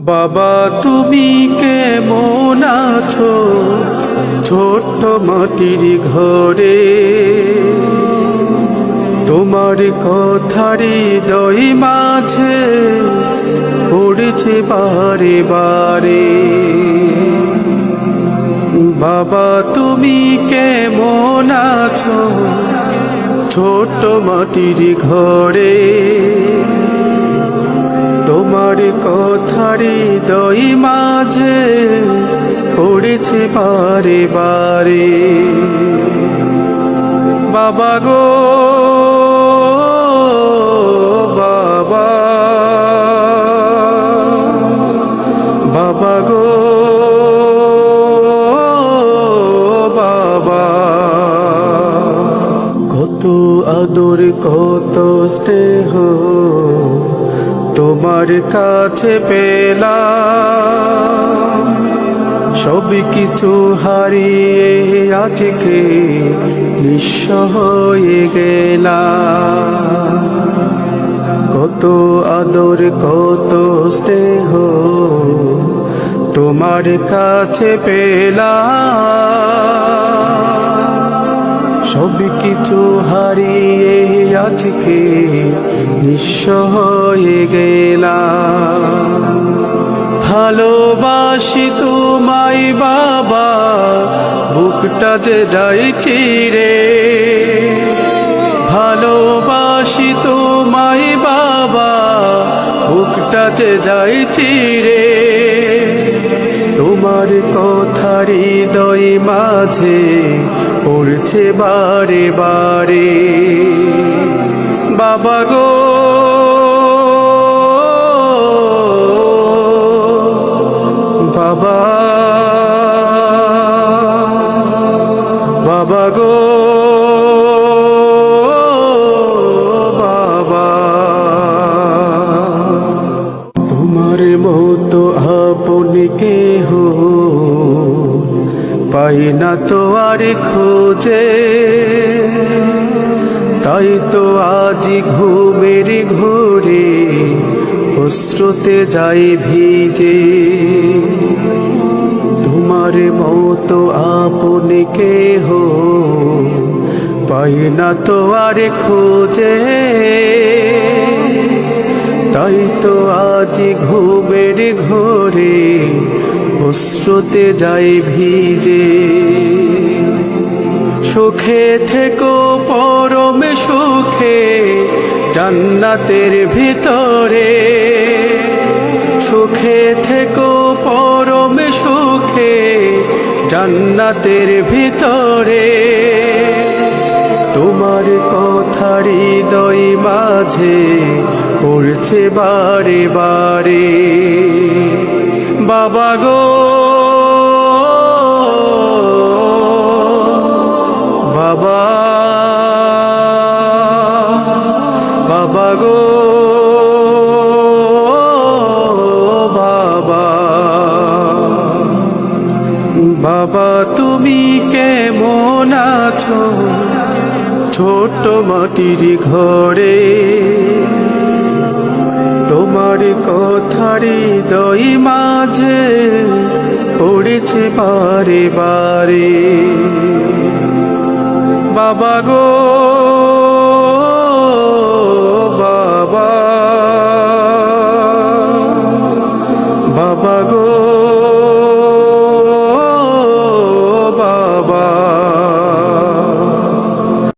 বাবা তুমি কেমন আছো ছোট্ট মাটির ঘরে, তোমার কথারি হৃদয় মাঝে পড়েছে বারে বারে। বাবা তুমি কেমন আছো ছোট্ট মাটির ঘরে, তোমার কথারি হৃদয় মাঝে পড়েছে বারে বারে। বাবা গো বাবা, বাবা গো বাবা, কত আদর কত স্নেহ তোমার কাছে পেলাম, সব কিছু হারিয়ে আজকে নিঃস্ব হয়ে গেলাম। কত আদর কত স্নেহ তোমার কাছে পেলাম, সব কিছু হারিয়ে আজকে নিঃস্ব হয়ে গেলাম। ভালোবাসি তোমায় বাবা, বুকটা যে যায় ছিঁড়ে, ভালোবাসি তোমায় বাবা, বুকটা যে যায় ছিঁড়ে, তোমার কথার হৃদয় মাঝে পড়ছে বারে বারে। বাবা গো বাবা, বাবা গো বাবা, তোমার মতো আপন কেহ পাই না তো আর খোঁজে, তাই তো আজ ঘুমের ঘোরে অশ্রুতে যাই ভিজে। তোমার মতো আপন কেহ পাই না তো আর খোঁজে, তাই তো আজ ঘুমের ঘোরে অশ্রুতে যাই ভিজে। সুখে থেকো পরম সুখে জান্নাতের ভিতরে, সুখে থেকো পরম সুখে জান্নাতের ভিতরে, তোমার কথার হৃদয় মাঝে পড়ছে বারে বারে। বাবা গো বাবা, বাবা গো বাবা, বাবা তুমি কেমন আছো ছোট্ট মাটির ঘরে, তোমার কথার হৃদয় মাঝে পড়েছে বারে বারে। বাবা গো